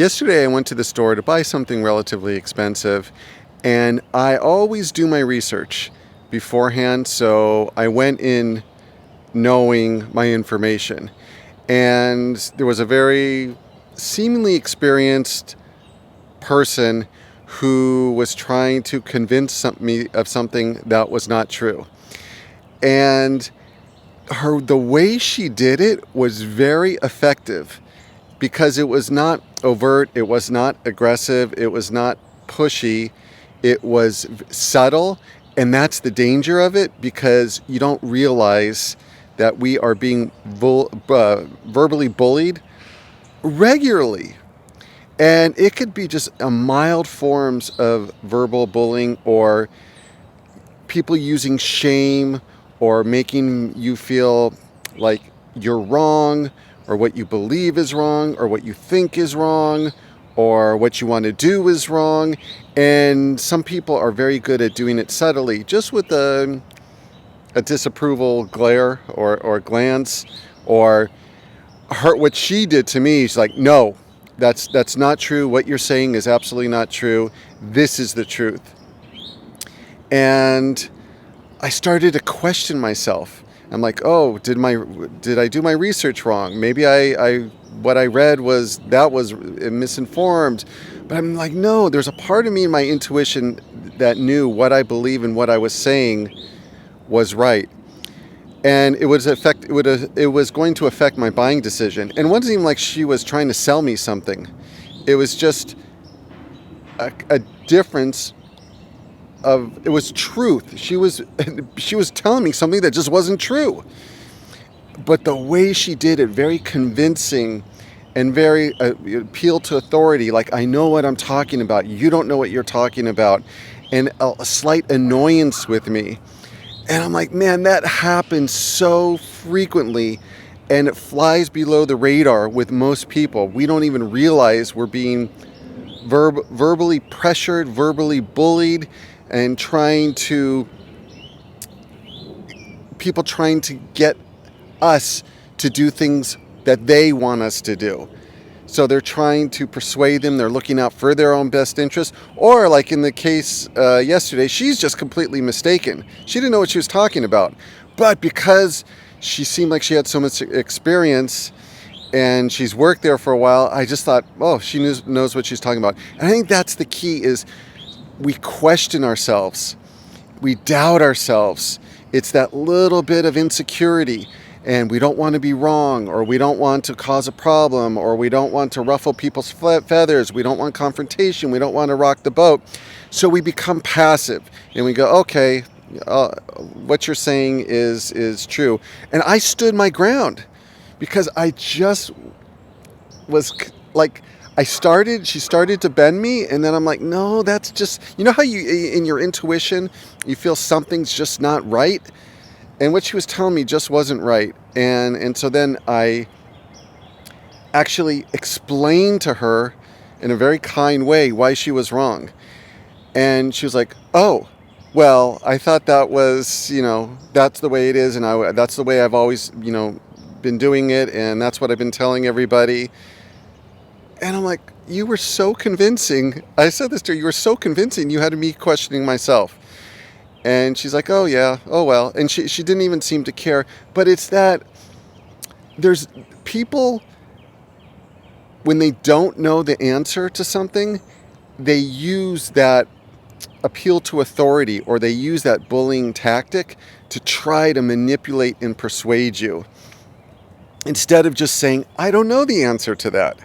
Yesterday, I went to the store to buy something relatively expensive, and I always do my research beforehand, so I went in knowing my information. And there was a very seemingly experienced person who was trying to convince me of something that was not true. And the way she did it was very effective because it was not overt, it was not aggressive, it was not pushy, it was subtle. And that's the danger of it, because you don't realize that we are being verbally bullied regularly. And it could be just a mild forms of verbal bullying, or people using shame, or making you feel like you're wrong, or what you believe is wrong, or what you think is wrong, or what you want to do is wrong. And some people are very good at doing it subtly, just with a disapproval glare or glance, or what she did to me. She's like, no, that's not true. What you're saying is absolutely not true. This is the truth. And I started to question myself. I'm like, oh, did I do my research wrong? Maybe what I read was misinformed. But I'm like, no, there's a part of me in my intuition that knew what I believe and what I was saying was right. And it was going to affect my buying decision. And it wasn't even like she was trying to sell me something. It was just a difference of, it was truth. She was telling me something that just wasn't true. But the way she did it, very convincing and very appeal to authority, like, I know what I'm talking about, you don't know what you're talking about, and a slight annoyance with me. And I'm like, man, that happens so frequently, and it flies below the radar with most people. We don't even realize we're being verbally pressured, verbally bullied, and people trying to get us to do things that they want us to do. So they're trying to persuade them, they're looking out for their own best interest. Or like in the case yesterday, she's just completely mistaken. She didn't know what she was talking about. But because she seemed like she had so much experience and she's worked there for a while, I just thought, oh, she knows what she's talking about. And I think that's the key, is we question ourselves. We doubt ourselves. It's that little bit of insecurity. And we don't want to be wrong, or we don't want to cause a problem, or we don't want to ruffle people's feathers. We don't want confrontation. We don't want to rock the boat. So we become passive, and we go, okay, what you're saying is true. And I stood my ground, because I just was like, she started to bend me, and then I'm like, no, that's just, you know how you, in your intuition, you feel something's just not right? And what she was telling me just wasn't right. And so then I actually explained to her in a very kind way why she was wrong. And she was like, oh, well, I thought that was, that's the way it is. And that's the way I've always, been doing it. And that's what I've been telling everybody. And I'm like, you were so convincing. I said this to her, you were so convincing, you had me questioning myself. And she's like, oh yeah, oh well. And she didn't even seem to care. But it's that there's people, when they don't know the answer to something, they use that appeal to authority, or they use that bullying tactic to try to manipulate and persuade you, instead of just saying, I don't know the answer to that.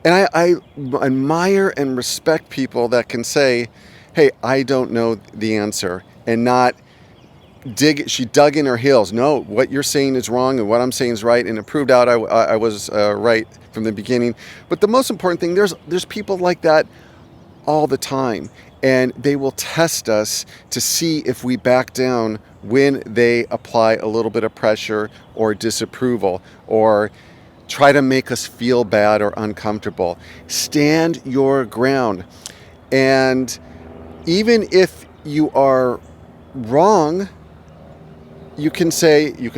And I admire and respect people that can say, hey, I don't know the answer, and not she dug in her heels. No, what you're saying is wrong, and what I'm saying is right, and it proved out I was right from the beginning. But the most important thing, there's people like that all the time, and they will test us to see if we back down when they apply a little bit of pressure or disapproval, or try to make us feel bad or uncomfortable. Stand your ground. And even if you are wrong, you can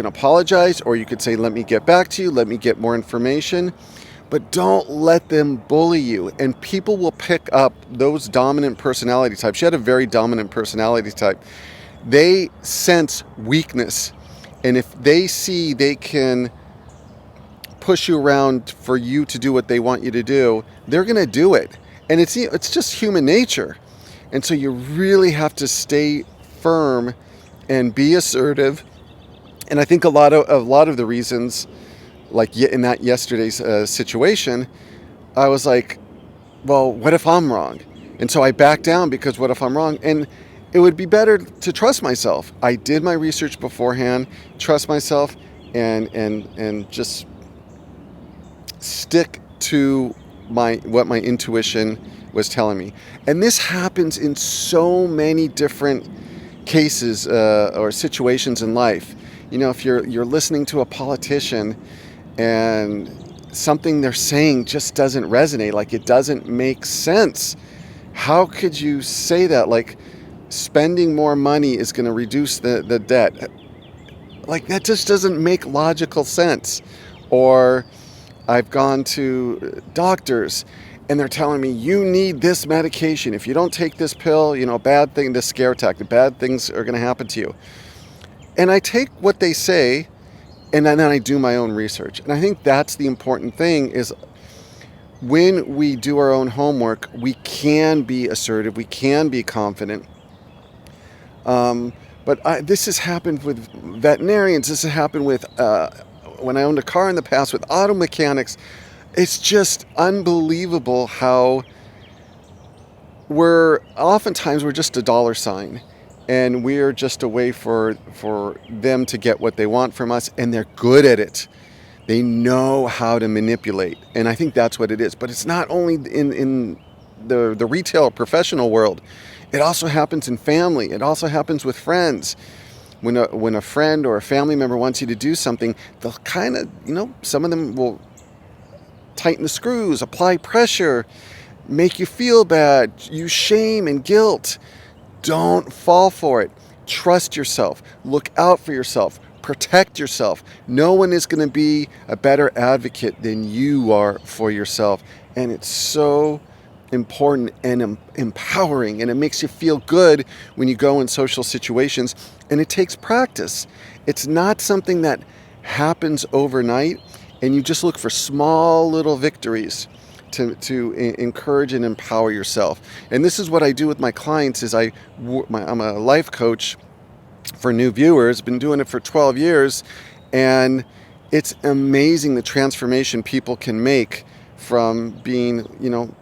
apologize, or you could say, let me get back to you, let me get more information. but don't let them bully you. And people will pick up those dominant personality types. She had a very dominant personality type. They sense weakness. And if they see they can push you around for you to do what they want you to do, they're going to do it. And it's just human nature. And so you really have to stay firm and be assertive. And I think a lot of the reasons, like in that yesterday's situation, I was like, well, what if I'm wrong? And so I backed down, because what if I'm wrong? And it would be better to trust myself. I did my research beforehand, trust myself, and just stick to what my intuition was telling me. And this happens in so many different cases or situations in life. You know, if you're listening to a politician and something they're saying just doesn't resonate, like it doesn't make sense. How could you say that? Like, spending more money is going to reduce the debt. Like, that just doesn't make logical sense. Or I've gone to doctors and they're telling me, you need this medication. If you don't take this pill, this scare tactic, bad things are going to happen to you. And I take what they say, and then I do my own research. And I think that's the important thing, is when we do our own homework, we can be assertive, we can be confident. But this has happened with veterinarians. This has happened with, when I owned a car in the past, with auto mechanics. It's just unbelievable how oftentimes we're just a dollar sign. And we're just a way for them to get what they want from us, and they're good at it. They know how to manipulate, and I think that's what it is. But it's not only in the retail professional world. It also happens in family. It also happens with friends. When a friend or a family member wants you to do something, they'll kind of, some of them will tighten the screws, apply pressure, make you feel bad, use shame and guilt. Don't fall for it. Trust yourself. Look out for yourself. Protect yourself. No one is going to be a better advocate than you are for yourself. And it's so important and empowering, and it makes you feel good when you go in social situations. And it takes practice. It's not something that happens overnight, and you just look for small little victories to encourage and empower yourself. And this is what I do with my clients. I'm a life coach for new viewers. Been doing it for 12 years, and it's amazing the transformation people can make from being,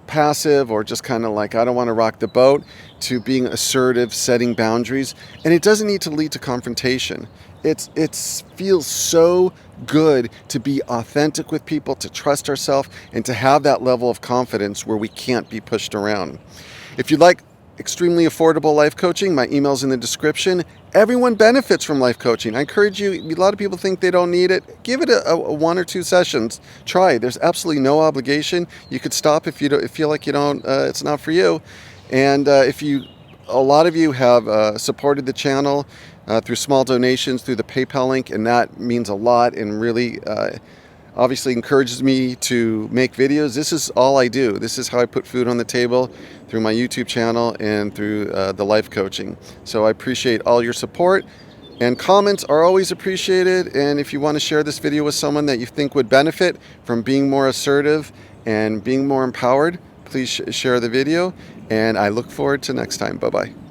passive or just kind of like, I don't want to rock the boat, to being assertive, setting boundaries. And it doesn't need to lead to confrontation. It feels so good to be authentic with people, to trust ourselves, and to have that level of confidence where we can't be pushed around. If you'd like extremely affordable life coaching, my email's in the description. Everyone benefits from life coaching. I encourage you. A lot of people think they don't need it. Give it a 1 or 2 sessions. Try. There's absolutely no obligation. You could stop if you feel like you don't. It's not for you. And a lot of you have supported the channel through small donations, through the PayPal link, and that means a lot and really obviously encourages me to make videos. This is all I do. This is how I put food on the table, through my YouTube channel and through the life coaching. So I appreciate all your support, and comments are always appreciated. And if you want to share this video with someone that you think would benefit from being more assertive and being more empowered, please share the video. And I look forward to next time. Bye-bye.